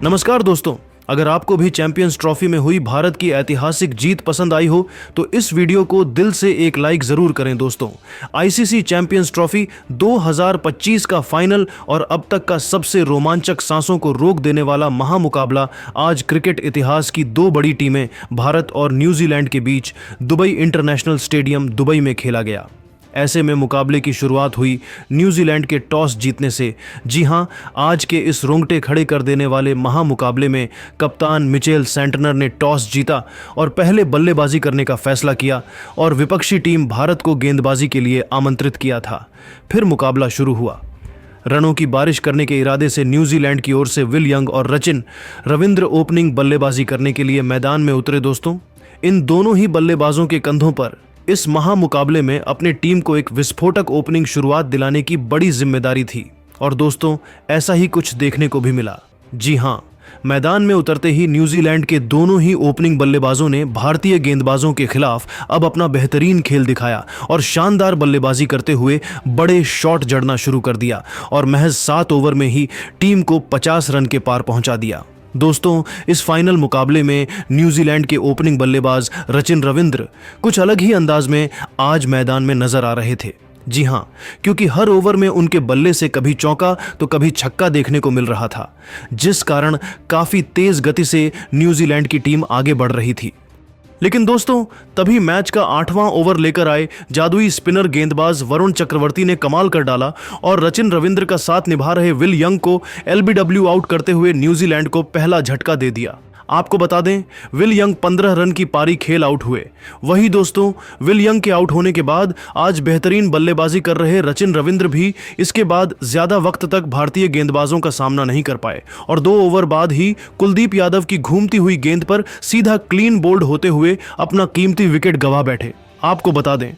नमस्कार दोस्तों, अगर आपको भी चैंपियंस ट्रॉफी में हुई भारत की ऐतिहासिक जीत पसंद आई हो तो इस वीडियो को दिल से एक लाइक जरूर करें दोस्तों। आईसीसी चैंपियंस ट्रॉफी 2025 का फाइनल और अब तक का सबसे रोमांचक सांसों को रोक देने वाला महामुकाबला आज क्रिकेट इतिहास की दो बड़ी टीमें भारत और न्यूजीलैंड के बीच दुबई इंटरनेशनल स्टेडियम दुबई में खेला गया। ऐसे में मुकाबले की शुरुआत हुई न्यूजीलैंड के टॉस जीतने से। जी हां, आज के इस रोंगटे खड़े कर देने वाले महामुकाबले में कप्तान मिचेल सेंटनर ने टॉस जीता और पहले बल्लेबाजी करने का फैसला किया और विपक्षी टीम भारत को गेंदबाजी के लिए आमंत्रित किया था। फिर मुकाबला शुरू हुआ। रनों की बारिश करने के इरादे से न्यूजीलैंड की ओर से विल यंग और रचिन रविंद्र ओपनिंग बल्लेबाजी करने के लिए मैदान में उतरे दोस्तों। इन दोनों ही बल्लेबाजों के कंधों पर इस महामुकाबले में अपनी टीम को एक विस्फोटक ओपनिंग शुरुआत दिलाने की बड़ी जिम्मेदारी थी और दोस्तों ऐसा ही कुछ देखने को भी मिला। जी हां, मैदान में उतरते ही न्यूजीलैंड के दोनों ही ओपनिंग बल्लेबाजों ने भारतीय गेंदबाजों के खिलाफ अब अपना बेहतरीन खेल दिखाया और शानदार बल्लेबाजी करते हुए बड़े शॉट जड़ना शुरू कर दिया और महज 7 ओवर में ही टीम को 50 रन के पार पहुंचा दिया। दोस्तों, इस फाइनल मुकाबले में न्यूजीलैंड के ओपनिंग बल्लेबाज रचिन रविंद्र कुछ अलग ही अंदाज में आज मैदान में नजर आ रहे थे। जी हां, क्योंकि हर ओवर में उनके बल्ले से कभी चौका तो कभी छक्का देखने को मिल रहा था, जिस कारण काफी तेज गति से न्यूजीलैंड की टीम आगे बढ़ रही थी। लेकिन दोस्तों, तभी मैच का 8वां ओवर लेकर आए जादुई स्पिनर गेंदबाज वरुण चक्रवर्ती ने कमाल कर डाला और रचिन रविंद्र का साथ निभा रहे विल यंग को एलबीडब्ल्यू आउट करते हुए न्यूजीलैंड को पहला झटका दे दिया। आपको बता दें, विल यंग 15 रन की पारी खेल आउट हुए। वही दोस्तों, विल यंग के आउट होने के बाद आज बेहतरीन बल्लेबाजी कर रहे रचिन रविंद्र भी इसके बाद ज्यादा वक्त तक भारतीय गेंदबाजों का सामना नहीं कर पाए और 2 ओवर बाद ही कुलदीप यादव की घूमती हुई गेंद पर सीधा क्लीन बोल्ड होते हुए अपना कीमती विकेट गंवा बैठे। आपको बता दें,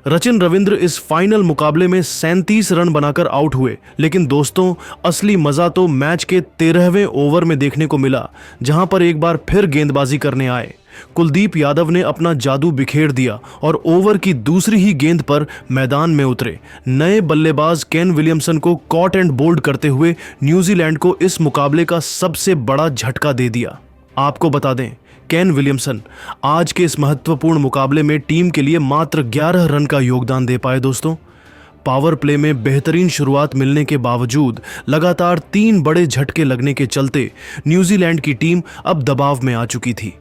रचिन रविंद्र इस फाइनल मुकाबले में 37 रन बनाकर आउट हुए। लेकिन दोस्तों, असली मजा तो मैच के 13वें ओवर में देखने को मिला, जहां पर एक बार फिर गेंदबाजी करने आए कुलदीप यादव ने अपना जादू बिखेर दिया और ओवर की दूसरी ही गेंद पर मैदान में उतरे नए बल्लेबाज केन विलियमसन को कॉट एंड बोल्ड करते हुए न्यूजीलैंड को इस मुकाबले का सबसे बड़ा झटका दे दिया। आपको बता दें, केन विलियमसन आज के इस महत्वपूर्ण मुकाबले में टीम के लिए मात्र 11 रन का योगदान दे पाए दोस्तों। पावर प्ले में बेहतरीन शुरुआत मिलने के बावजूद लगातार 3 बड़े झटके लगने के चलते न्यूजीलैंड की टीम अब दबाव में आ चुकी थी,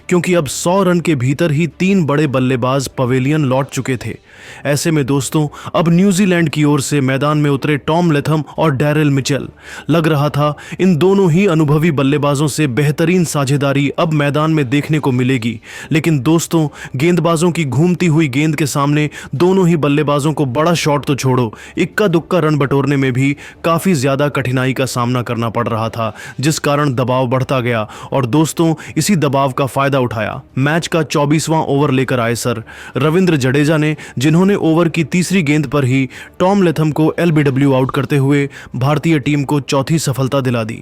क्योंकि अब 100 रन के भीतर ही 3 बड़े बल्लेबाज पवेलियन लौट चुके थे। ऐसे में दोस्तों, अब न्यूजीलैंड की ओर से मैदान में उतरे टॉम लेथम और डैरेल मिचेल। लग रहा था इन दोनों ही अनुभवी बल्लेबाजों से बेहतरीन साझेदारी अब मैदान में देखने को मिलेगी। लेकिन दोस्तों, गेंदबाजों की घूमती हुई गेंद के सामने दोनों ही बल्लेबाजों को बड़ा शॉट तो छोड़ो, इक्का दुक्का रन बटोरने में भी काफी ज्यादा कठिनाई का सामना करना पड़ रहा था, जिस कारण दबाव बढ़ता गया और दोस्तों, इसी दबाव का फायदा उठाया मैच का 24वां ओवर लेकर आए सर रविंद्र जडेजा ने, जिन्होंने ओवर की तीसरी गेंद पर ही टॉम लेथम को एलबीडब्ल्यू आउट करते हुए भारतीय टीम को चौथी सफलता दिला दी।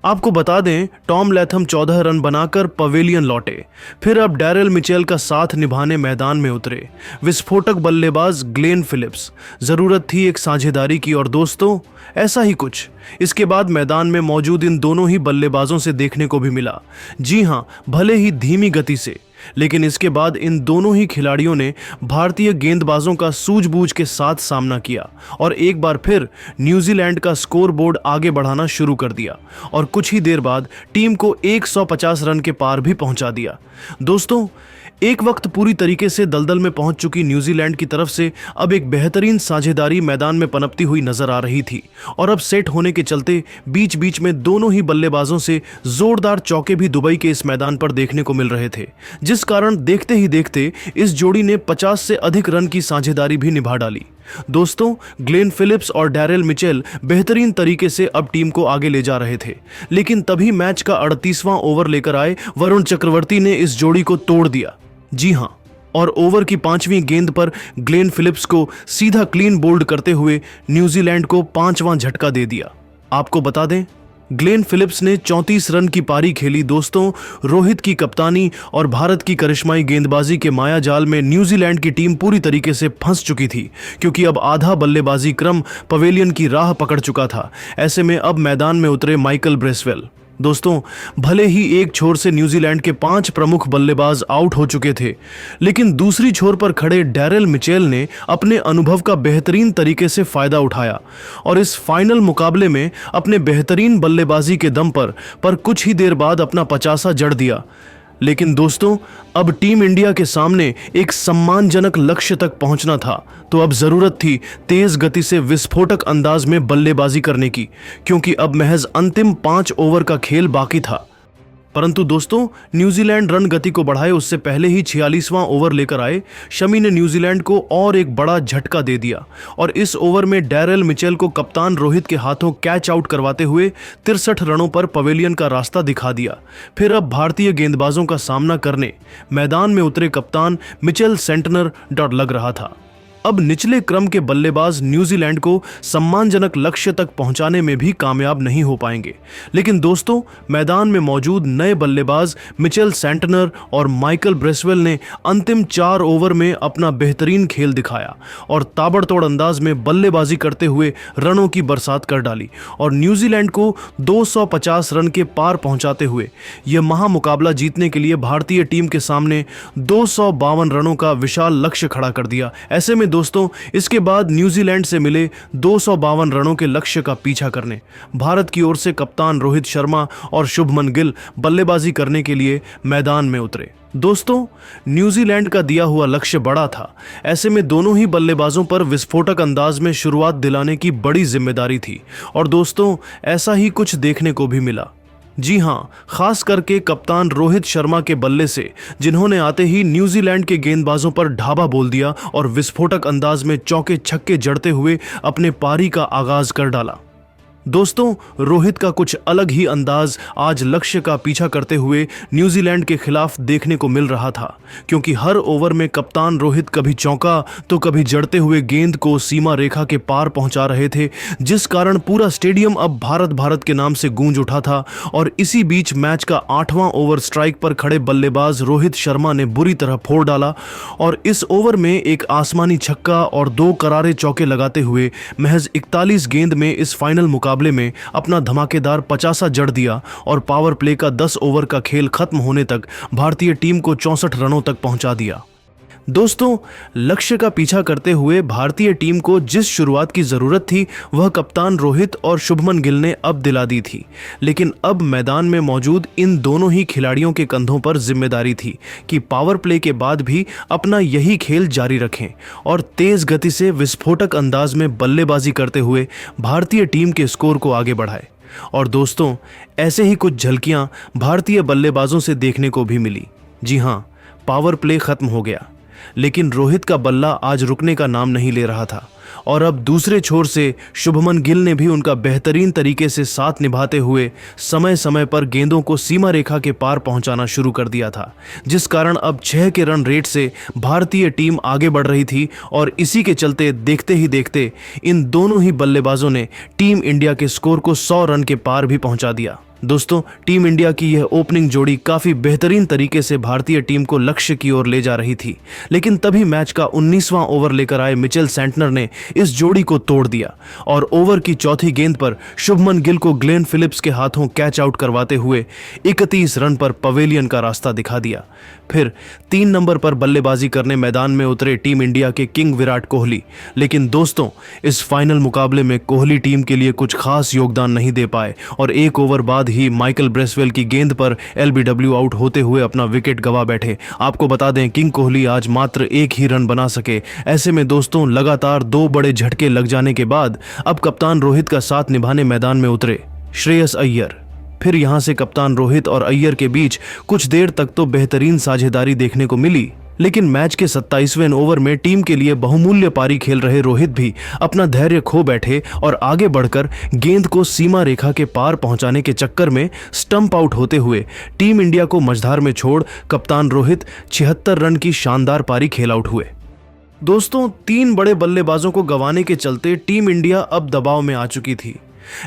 आपको बता दें, टॉम लेथम 14 रन बनाकर पवेलियन लौटे। फिर अब डैरेल मिचेल का साथ निभाने मैदान में उतरे विस्फोटक बल्लेबाज ग्लेन फिलिप्स। जरूरत थी एक साझेदारी की और दोस्तों, ऐसा ही कुछ इसके बाद मैदान में मौजूद इन दोनों ही बल्लेबाजों से देखने को भी मिला। जी हां, भले ही धीमी गति से, लेकिन इसके बाद इन दोनों ही खिलाड़ियों ने भारतीय गेंदबाजों का सूझबूझ के साथ सामना किया और एक बार फिर न्यूजीलैंड का स्कोर बोर्ड आगे बढ़ाना शुरू कर दिया और कुछ ही देर बाद टीम को 150 रन के पार भी पहुंचा दिया। दोस्तों, एक वक्त पूरी तरीके से दलदल में पहुंच चुकी न्यूजीलैंड की तरफ से अब एक बेहतरीन साझेदारी मैदान में पनपती हुई नजर आ रही थी और अब सेट होने के चलते बीच बीच में दोनों ही बल्लेबाजों से जोरदार चौके भी दुबई के इस मैदान पर देखने को मिल रहे थे, जिस कारण देखते ही देखते इस जोड़ी ने 50 से अधिक रन की साझेदारी भी निभा डाली। दोस्तों, ग्लेन फिलिप्स और डैरेल मिचेल बेहतरीन तरीके से अब टीम को आगे ले जा रहे थे, लेकिन तभी मैच का 38वां ओवर लेकर आए वरुण चक्रवर्ती ने इस जोड़ी को तोड़ दिया। जी हां, और ओवर की 5वीं गेंद पर ग्लेन फिलिप्स को सीधा क्लीन बोल्ड करते हुए न्यूजीलैंड को 5वां झटका दे दिया। आपको बता दें, ग्लेन फिलिप्स ने 34 रन की पारी खेली दोस्तों। रोहित की कप्तानी और भारत की करिश्माई गेंदबाजी के मायाजाल में न्यूजीलैंड की टीम पूरी तरीके से फंस चुकी थी, क्योंकि अब आधा बल्लेबाजी क्रम पवेलियन की राह पकड़ चुका था। ऐसे में अब मैदान में उतरे माइकल ब्रेसवेल। दोस्तों, भले ही एक छोर से न्यूजीलैंड के 5 प्रमुख बल्लेबाज आउट हो चुके थे, लेकिन दूसरी छोर पर खड़े डैरेल मिचेल ने अपने अनुभव का बेहतरीन तरीके से फायदा उठाया और इस फाइनल मुकाबले में अपने बेहतरीन बल्लेबाजी के दम पर कुछ ही देर बाद अपना 50 जड़ दिया। लेकिन दोस्तों, अब टीम इंडिया के सामने एक सम्मानजनक लक्ष्य तक पहुंचना था, तो अब जरूरत थी तेज गति से विस्फोटक अंदाज में बल्लेबाजी करने की, क्योंकि अब महज अंतिम 5 ओवर का खेल बाकी था। परंतु दोस्तों, न्यूजीलैंड रन गति को बढ़ाए उससे पहले ही 46वां ओवर लेकर आए शमी ने न्यूजीलैंड को और एक बड़ा झटका दे दिया और इस ओवर में डैरेल मिचेल को कप्तान रोहित के हाथों कैच आउट करवाते हुए 63 रनों पर पवेलियन का रास्ता दिखा दिया। फिर अब भारतीय गेंदबाजों का सामना करने मैदान में उतरे कप्तान मिचेल सेंटनर डर लग रहा था। अब निचले क्रम के बल्लेबाज न्यूजीलैंड को सम्मानजनक लक्ष्य तक पहुंचाने में भी कामयाब नहीं हो पाएंगे। लेकिन दोस्तों, मैदान में मौजूद नए बल्लेबाज मिचेल सेंटनर और माइकल ब्रेसवेल ने अंतिम 4 ओवर में अपना बेहतरीन खेल दिखाया और ताबड़तोड़ अंदाज में बल्लेबाजी करते हुए रनों की बरसात कर डाली और न्यूजीलैंड को 250 रन के पार पहुंचाते हुए यह महामुकाबला जीतने के लिए भारतीय टीम के सामने 252 रनों का विशाल लक्ष्य खड़ा कर दिया। ऐसे में दोस्तों, इसके बाद न्यूजीलैंड से मिले 252 रनों के लक्ष्य का पीछा करने भारत की ओर से कप्तान रोहित शर्मा और शुभमन गिल बल्लेबाजी करने के लिए मैदान में उतरे। दोस्तों, न्यूजीलैंड का दिया हुआ लक्ष्य बड़ा था। ऐसे में दोनों ही बल्लेबाजों पर विस्फोटक अंदाज में शुरुआत दिलाने की बड़ी जिम्मेदारी थी और दोस्तों, ऐसा ही कुछ देखने को भी मिला। जी हां, खास करके कप्तान रोहित शर्मा के बल्ले से, जिन्होंने आते ही न्यूजीलैंड के गेंदबाजों पर ढाबा बोल दिया और विस्फोटक अंदाज में चौके छक्के जड़ते हुए अपने पारी का आगाज कर डाला। दोस्तों, रोहित का कुछ अलग ही अंदाज आज लक्ष्य का पीछा करते हुए न्यूजीलैंड के खिलाफ देखने को मिल रहा था, क्योंकि हर ओवर में कप्तान रोहित कभी चौका तो कभी जड़ते हुए गेंद को सीमा रेखा के पार पहुंचा रहे थे, जिस कारण पूरा स्टेडियम अब भारत भारत के नाम से गूंज उठा था। और इसी बीच मैच का 8वां ओवर स्ट्राइक पर खड़े बल्लेबाज रोहित शर्मा ने बुरी तरह फोड़ डाला और इस ओवर में एक आसमानी छक्का और 2 करारे चौके लगाते हुए महज 41 गेंद में इस फाइनल मुकाबले में अपना धमाकेदार 50 जड़ दिया और पावर प्ले का 10 ओवर का खेल खत्म होने तक भारतीय टीम को 64 रनों तक पहुंचा दिया। दोस्तों, लक्ष्य का पीछा करते हुए भारतीय टीम को जिस शुरुआत की जरूरत थी वह कप्तान रोहित और शुभमन गिल ने अब दिला दी थी। लेकिन अब मैदान में मौजूद इन दोनों ही खिलाड़ियों के कंधों पर जिम्मेदारी थी कि पावर प्ले के बाद भी अपना यही खेल जारी रखें और तेज गति से विस्फोटक अंदाज में बल्लेबाजी करते हुए भारतीय टीम के स्कोर को आगे बढ़ाए। और दोस्तों, ऐसे ही कुछ झलकियां भारतीय बल्लेबाजों से देखने को भी मिली। जी हां, पावर प्ले खत्म हो गया, लेकिन रोहित का बल्ला आज रुकने का नाम नहीं ले रहा था और अब दूसरे छोर से शुभमन गिल ने भी उनका बेहतरीन तरीके से साथ निभाते हुए समय समय पर गेंदों को सीमा रेखा के पार पहुंचाना शुरू कर दिया था, जिस कारण अब 6 के रन रेट से भारतीय टीम आगे बढ़ रही थी। और इसी के चलते देखते ही देखते इन दोनों ही बल्लेबाजों ने टीम इंडिया के स्कोर को 100 रन के पार भी पहुंचा दिया। दोस्तों, टीम इंडिया की यह ओपनिंग जोड़ी काफी बेहतरीन तरीके से भारतीय टीम को लक्ष्य की ओर ले जा रही थी, लेकिन तभी मैच का 19वां ओवर लेकर आए मिचेल सेंटनर ने इस जोड़ी को तोड़ दिया और ओवर की चौथी गेंद पर शुभमन गिल को ग्लेन फिलिप्स के हाथों कैच आउट करवाते हुए 31 रन पर पवेलियन का रास्ता दिखा दिया। फिर 3 नंबर पर बल्लेबाजी करने मैदान में उतरे टीम इंडिया के किंग विराट कोहली। लेकिन दोस्तों, इस फाइनल मुकाबले में कोहली टीम के लिए कुछ खास योगदान नहीं दे पाए और 1 ओवर बाद ही माइकल ब्रेसवेल की गेंद पर एलबीडब्ल्यू आउट होते हुए अपना विकेट गंवा बैठे। आपको बता दें, किंग कोहली आज मात्र 1 ही रन बना सके। ऐसे में दोस्तों, लगातार 2 बड़े झटके लग जाने के बाद अब कप्तान रोहित का साथ निभाने मैदान में उतरे श्रेयस अय्यर। फिर यहां से कप्तान रोहित और अय्यर के बीच कुछ देर तक तो बेहतरीन साझेदारी देखने को मिली, लेकिन मैच के 27वें ओवर में टीम के लिए बहुमूल्य पारी खेल रहे रोहित भी अपना धैर्य खो बैठे और आगे बढ़कर गेंद को सीमा रेखा के पार पहुंचाने के चक्कर में स्टंप आउट होते हुए टीम इंडिया को मझधार में छोड़ कप्तान रोहित 76 रन की शानदार पारी खेल आउट हुए। दोस्तों, 3 बड़े बल्लेबाजों को गंवाने के चलते टीम इंडिया अब दबाव में आ चुकी थी।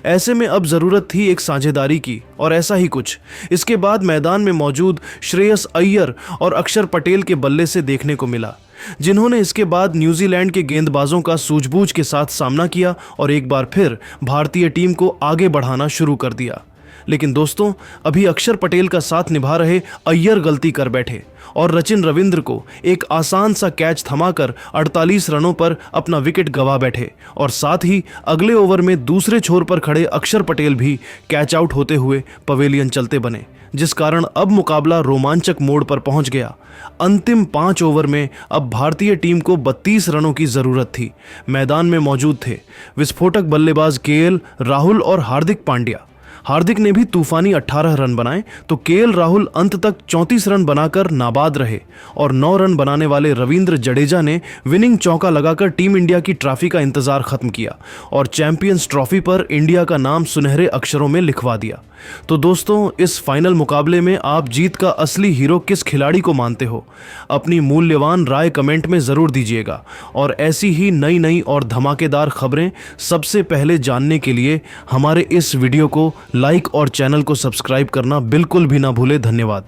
ऐसे में अब जरूरत थी एक साझेदारी की और ऐसा ही कुछ इसके बाद मैदान में मौजूद श्रेयस अय्यर और अक्षर पटेल के बल्ले से देखने को मिला, जिन्होंने इसके बाद न्यूजीलैंड के गेंदबाजों का सूझबूझ के साथ सामना किया और एक बार फिर भारतीय टीम को आगे बढ़ाना शुरू कर दिया। लेकिन दोस्तों अभी अक्षर पटेल का साथ निभा रहे अय्यर गलती कर बैठे और सचिन रविंद्र को एक आसान सा कैच थमाकर 48 रनों पर अपना विकेट गंवा बैठे और साथ ही अगले ओवर में दूसरे छोर पर खड़े अक्षर पटेल भी कैच आउट होते हुए पवेलियन चलते बने, जिस कारण अब मुकाबला रोमांचक मोड़ पर पहुंच गया। अंतिम 5 ओवर में अब भारतीय टीम को 32 रनों की जरूरत थी। मैदान में मौजूद थे विस्फोटक बल्लेबाज केएल राहुल और हार्दिक पांड्या। हार्दिक ने भी तूफानी 18 रन बनाए तो केएल राहुल अंत तक 34 रन बनाकर नाबाद रहे और 9 रन बनाने वाले रविंद्र जडेजा ने विनिंग चौका लगाकर टीम इंडिया की ट्रॉफी का इंतजार खत्म किया और चैंपियंस ट्रॉफी पर इंडिया का नाम सुनहरे अक्षरों में लिखवा दिया। तो दोस्तों इस फाइनल मुकाबले में आप जीत का असली हीरो किस खिलाड़ी को मानते हो? अपनी मूल्यवान राय कमेंट में ज़रूर दीजिएगा और ऐसी ही नई नई और धमाकेदार खबरें सबसे पहले जानने के लिए हमारे इस वीडियो को लाइक और चैनल को सब्सक्राइब करना बिल्कुल भी ना भूले। धन्यवाद।